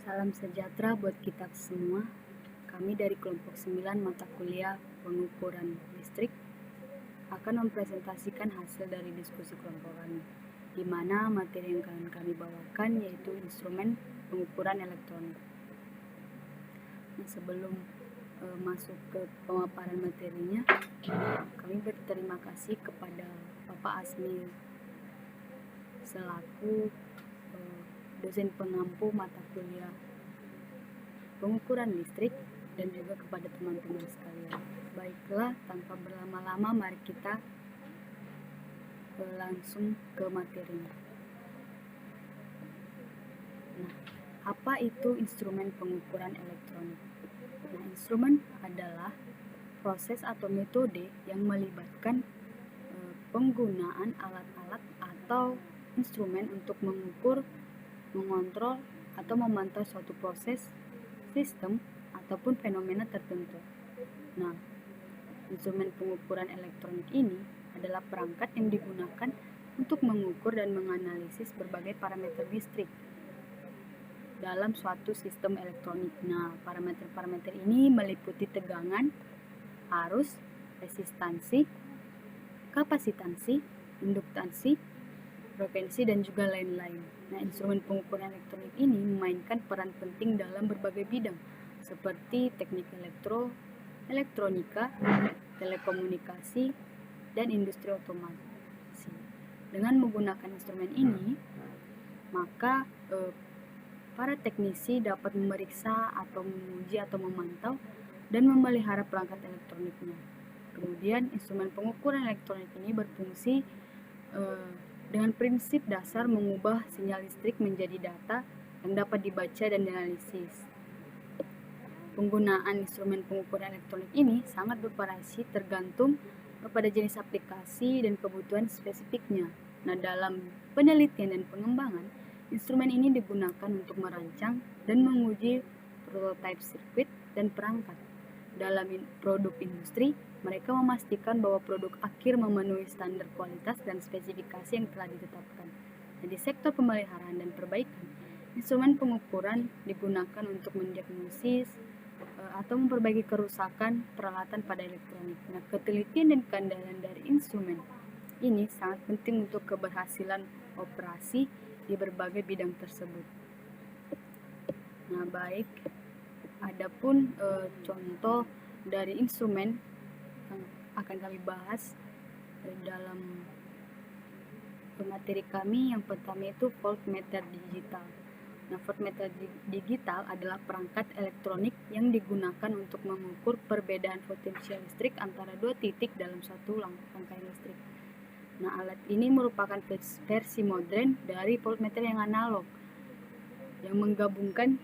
Salam sejahtera buat kita semua. Kami dari kelompok 9 mata kuliah pengukuran listrik akan mempresentasikan hasil dari diskusi kelompok kami, di mana materi yang akan kami bawakan yaitu instrumen pengukuran elektronik. Nah, sebelum masuk ke pemaparan materinya, kami berterima kasih kepada Bapak Asmi selaku dosen pengampu mata kuliah pengukuran listrik dan juga kepada teman-teman sekalian. Baiklah, tanpa berlama-lama mari kita langsung ke materinya. Nah, apa itu instrumen pengukuran elektronik? Nah, instrumen adalah proses atau metode yang melibatkan penggunaan alat-alat atau instrumen untuk mengukur, mengontrol, atau memantau suatu proses, sistem, ataupun fenomena tertentu. Nah, instrumen pengukuran elektronik ini adalah perangkat yang digunakan untuk mengukur dan menganalisis berbagai parameter listrik dalam suatu sistem elektronik. Nah, parameter-parameter ini meliputi tegangan, arus, resistansi, kapasitansi, induktansi, frekuensi, dan juga lain-lain. Nah, instrumen pengukuran elektronik ini memainkan peran penting dalam berbagai bidang seperti teknik elektronika, telekomunikasi, dan industri otomasi. Dengan menggunakan instrumen ini, maka para teknisi dapat memeriksa atau menguji atau memantau dan memelihara perangkat elektroniknya. Kemudian, instrumen pengukuran elektronik ini berfungsi dengan prinsip dasar mengubah sinyal listrik menjadi data yang dapat dibaca dan dianalisis. Penggunaan instrumen pengukuran elektronik ini sangat bervariasi tergantung pada jenis aplikasi dan kebutuhan spesifiknya. Nah, dalam penelitian dan pengembangan, instrumen ini digunakan untuk merancang dan menguji prototipe sirkuit dan perangkat. Dalam produk industri, mereka memastikan bahwa produk akhir memenuhi standar kualitas dan spesifikasi yang telah ditetapkan. Nah, di sektor pemeliharaan dan perbaikan, instrumen pengukuran digunakan untuk mendiagnosis atau memperbaiki kerusakan peralatan pada elektronik. Nah, ketelitian dan keandalan dari instrumen ini sangat penting untuk keberhasilan operasi di berbagai bidang tersebut. Nah, baik, adapun contoh dari instrumen yang akan kami bahas dalam materi kami. Yang pertama itu voltmeter digital. Nah, voltmeter digital adalah perangkat elektronik yang digunakan untuk mengukur perbedaan potensial listrik antara dua titik dalam satu rangkaian listrik. Nah, alat ini merupakan versi modern dari voltmeter yang analog, yang menggabungkan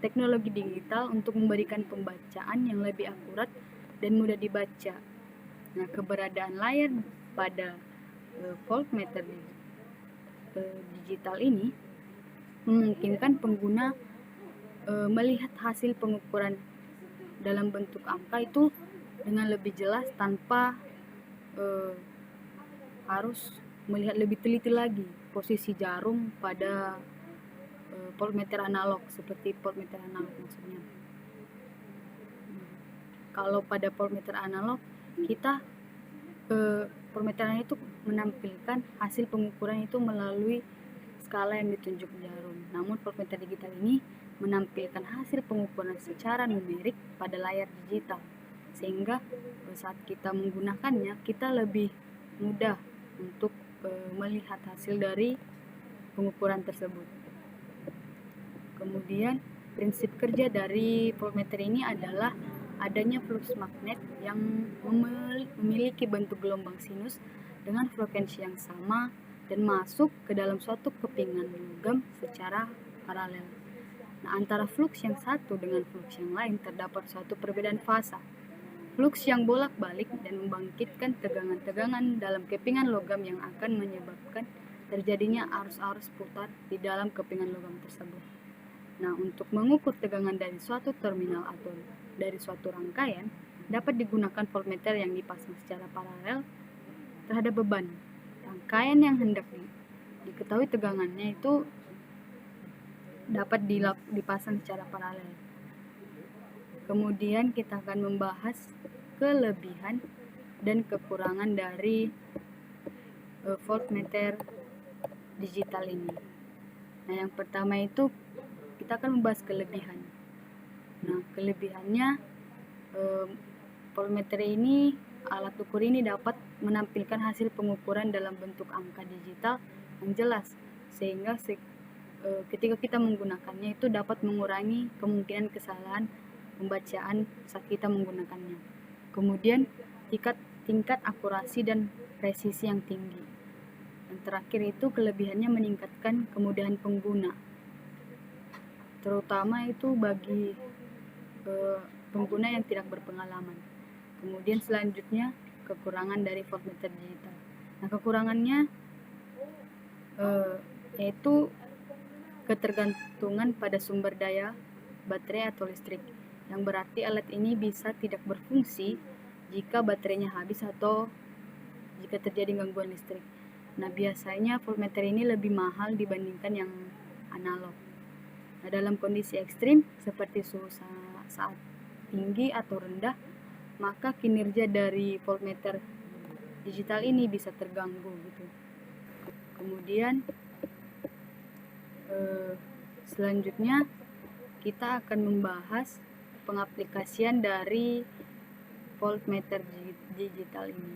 teknologi digital untuk memberikan pembacaan yang lebih akurat dan mudah dibaca. Nah, keberadaan layar pada voltmeter digital ini memungkinkan pengguna melihat hasil pengukuran dalam bentuk angka itu dengan lebih jelas tanpa harus melihat lebih teliti lagi posisi jarum pada voltmeter analog, seperti voltmeter analog maksudnya. Kalau pada voltmeter analog, kita voltmeter itu menampilkan hasil pengukuran itu melalui skala yang ditunjuk jarum. Namun voltmeter digital ini menampilkan hasil pengukuran secara numerik pada layar digital, sehingga saat kita menggunakannya kita lebih mudah untuk melihat hasil dari pengukuran tersebut. Kemudian prinsip kerja dari voltmeter ini adalah adanya flux magnet yang memiliki bentuk gelombang sinus dengan frekuensi yang sama dan masuk ke dalam suatu kepingan logam secara paralel. Nah, antara flux yang satu dengan flux yang lain terdapat suatu perbedaan fasa. Flux yang bolak-balik dan membangkitkan tegangan-tegangan dalam kepingan logam yang akan menyebabkan terjadinya arus-arus putar di dalam kepingan logam tersebut. Nah, untuk mengukur tegangan dari suatu terminal atau dari suatu rangkaian, dapat digunakan voltmeter yang dipasang secara paralel terhadap beban. Rangkaian yang hendak diketahui tegangannya itu dapat dipasang secara paralel. Kemudian kita akan membahas kelebihan dan kekurangan dari voltmeter digital ini. Nah, yang pertama itu kita akan membahas kelebihan. Nah, kelebihannya voltmeter ini, alat ukur ini dapat menampilkan hasil pengukuran dalam bentuk angka digital yang jelas, sehingga ketika kita menggunakannya itu dapat mengurangi kemungkinan kesalahan pembacaan saat kita menggunakannya. Kemudian tingkat akurasi dan presisi yang tinggi. Yang terakhir itu kelebihannya meningkatkan kemudahan pengguna, terutama itu bagi pengguna yang tidak berpengalaman. Kemudian selanjutnya kekurangan dari voltmeter digital. Nah, kekurangannya yaitu ketergantungan pada sumber daya baterai atau listrik, yang berarti alat ini bisa tidak berfungsi jika baterainya habis atau jika terjadi gangguan listrik. Nah, biasanya voltmeter ini lebih mahal dibandingkan yang analog. Nah, dalam kondisi ekstrim seperti suhu saat tinggi atau rendah, maka kinerja dari voltmeter digital ini bisa terganggu gitu. Kemudian selanjutnya kita akan membahas pengaplikasian dari voltmeter digital ini.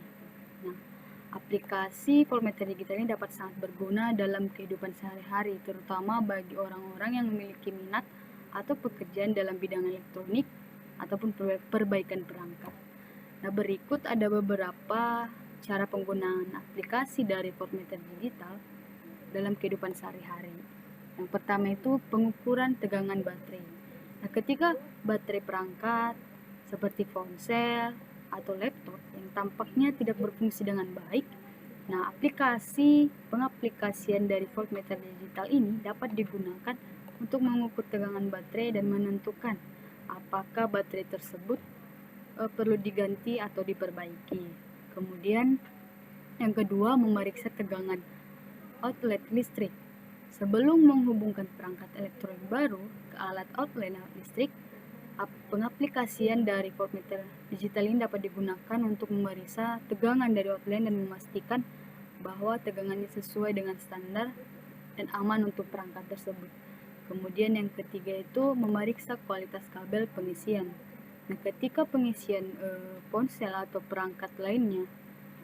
Nah, aplikasi voltmeter digital ini dapat sangat berguna dalam kehidupan sehari-hari, terutama bagi orang-orang yang memiliki minat atau pekerjaan dalam bidang elektronik ataupun perbaikan perangkat. Nah, berikut ada beberapa cara penggunaan aplikasi dari voltmeter digital dalam kehidupan sehari-hari. Yang pertama itu pengukuran tegangan baterai. Nah, ketika baterai perangkat seperti ponsel atau laptop yang tampaknya tidak berfungsi dengan baik, nah pengaplikasian dari voltmeter digital ini dapat digunakan untuk mengukur tegangan baterai dan menentukan apakah baterai tersebut perlu diganti atau diperbaiki. Kemudian yang kedua, memeriksa tegangan outlet listrik. Sebelum menghubungkan perangkat elektronik baru ke alat outlet listrik, pengaplikasian dari voltmeter digital ini dapat digunakan untuk memeriksa tegangan dari outlet dan memastikan bahwa tegangannya sesuai dengan standar dan aman untuk perangkat tersebut. Kemudian yang ketiga itu memeriksa kualitas kabel pengisian. Nah, ketika pengisian ponsel atau perangkat lainnya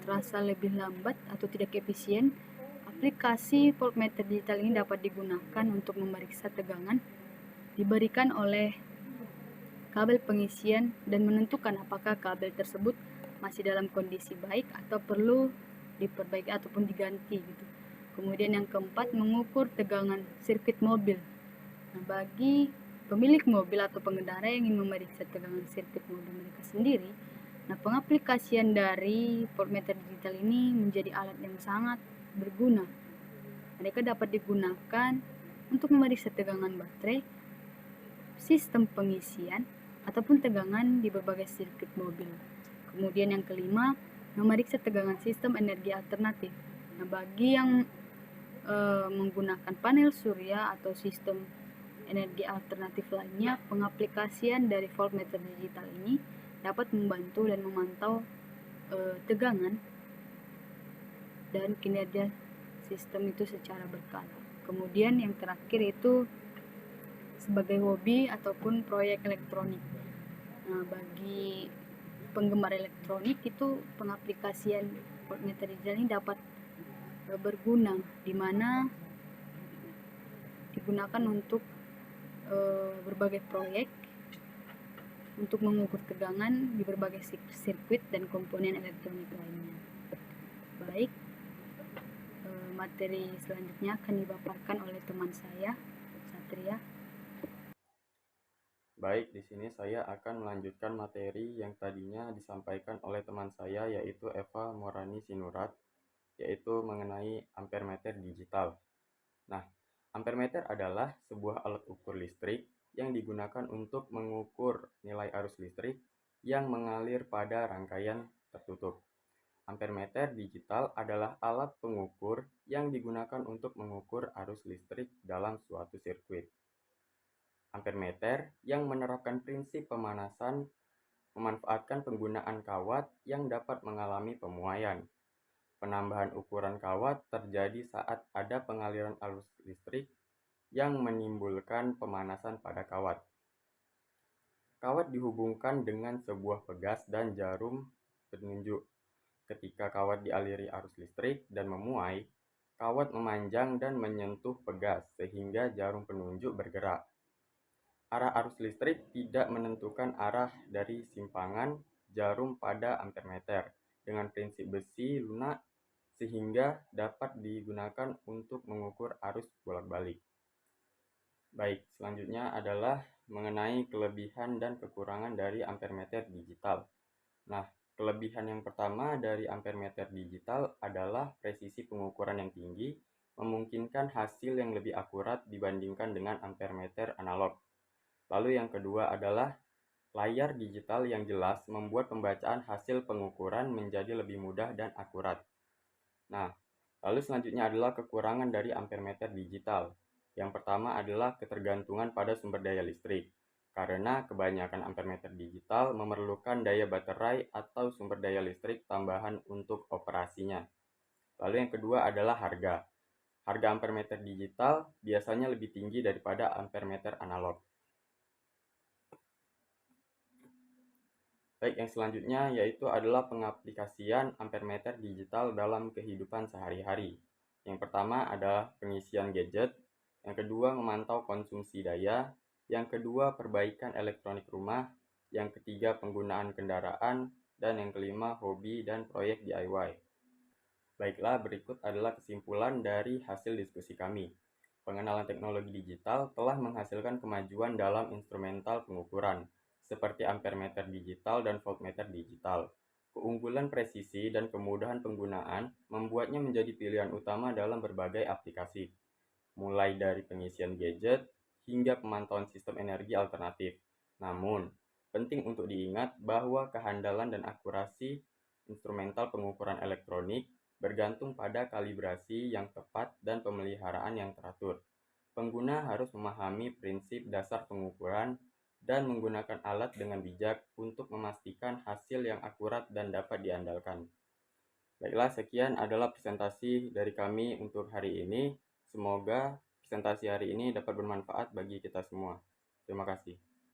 terasa lebih lambat atau tidak efisien, aplikasi voltmeter digital ini dapat digunakan untuk memeriksa tegangan diberikan oleh kabel pengisian dan menentukan apakah kabel tersebut masih dalam kondisi baik atau perlu diperbaiki ataupun diganti gitu. Kemudian yang keempat, mengukur tegangan sirkuit mobil. Nah, bagi pemilik mobil atau pengendara yang ingin memeriksa tegangan sirkuit mobil mereka sendiri, nah pengaplikasian dari voltmeter digital ini menjadi alat yang sangat berguna. Mereka dapat digunakan untuk memeriksa tegangan baterai, sistem pengisian, ataupun tegangan di berbagai sirkuit mobil. Kemudian yang kelima, memeriksa tegangan sistem energi alternatif. Nah, bagi yang menggunakan panel surya atau sistem energi alternatif lainnya, pengaplikasian dari voltmeter digital ini dapat membantu dan memantau tegangan dan kinerja sistem itu secara berkala. Kemudian yang terakhir itu sebagai hobi ataupun proyek elektronik. Nah, bagi penggemar elektronik itu pengaplikasian voltmeter digital ini dapat berguna, di mana digunakan untuk berbagai proyek untuk mengukur tegangan di berbagai sirkuit dan komponen elektronik lainnya. Baik, materi selanjutnya akan dipaparkan oleh teman saya, Satria. Baik, di sini saya akan melanjutkan materi yang tadinya disampaikan oleh teman saya, yaitu Eva Morani Sinurat, yaitu mengenai ampermeter digital. Nah, ampermeter adalah sebuah alat ukur listrik yang digunakan untuk mengukur nilai arus listrik yang mengalir pada rangkaian tertutup. Ampermeter digital adalah alat pengukur yang digunakan untuk mengukur arus listrik dalam suatu sirkuit. ampermeter yang menerapkan prinsip pemanasan memanfaatkan penggunaan kawat yang dapat mengalami pemuaian. Penambahan ukuran kawat terjadi saat ada pengaliran arus listrik yang menimbulkan pemanasan pada kawat. Kawat dihubungkan dengan sebuah pegas dan jarum penunjuk. Ketika kawat dialiri arus listrik dan memuai, kawat memanjang dan menyentuh pegas sehingga jarum penunjuk bergerak. Arah arus listrik tidak menentukan arah dari simpangan jarum pada ampermeter dengan prinsip besi lunak sehingga dapat digunakan untuk mengukur arus bolak-balik. Baik, selanjutnya adalah mengenai kelebihan dan kekurangan dari ampermeter digital. Nah, kelebihan yang pertama dari ampermeter digital adalah presisi pengukuran yang tinggi, memungkinkan hasil yang lebih akurat dibandingkan dengan ampermeter analog. Lalu yang kedua adalah layar digital yang jelas membuat pembacaan hasil pengukuran menjadi lebih mudah dan akurat. Nah, lalu selanjutnya adalah kekurangan dari ampermeter digital. Yang pertama adalah ketergantungan pada sumber daya listrik, karena kebanyakan ampermeter digital memerlukan daya baterai atau sumber daya listrik tambahan untuk operasinya. Lalu yang kedua adalah harga. Harga ampermeter digital biasanya lebih tinggi daripada ampermeter analog. Baik, yang selanjutnya yaitu adalah pengaplikasian ampermeter digital dalam kehidupan sehari-hari. Yang pertama adalah pengisian gadget, yang kedua memantau konsumsi daya, yang kedua perbaikan elektronik rumah, yang ketiga penggunaan kendaraan, dan yang kelima hobi dan proyek DIY. Baiklah, berikut adalah kesimpulan dari hasil diskusi kami. Pengenalan teknologi digital telah menghasilkan kemajuan dalam instrumental pengukuran, seperti ampermeter digital dan voltmeter digital. Keunggulan presisi dan kemudahan penggunaan membuatnya menjadi pilihan utama dalam berbagai aplikasi, mulai dari pengisian gadget hingga pemantauan sistem energi alternatif. Namun, penting untuk diingat bahwa kehandalan dan akurasi instrumental pengukuran elektronik bergantung pada kalibrasi yang tepat dan pemeliharaan yang teratur. Pengguna harus memahami prinsip dasar pengukuran dan menggunakan alat dengan bijak untuk memastikan hasil yang akurat dan dapat diandalkan. Baiklah, sekian adalah presentasi dari kami untuk hari ini. Semoga presentasi hari ini dapat bermanfaat bagi kita semua. Terima kasih.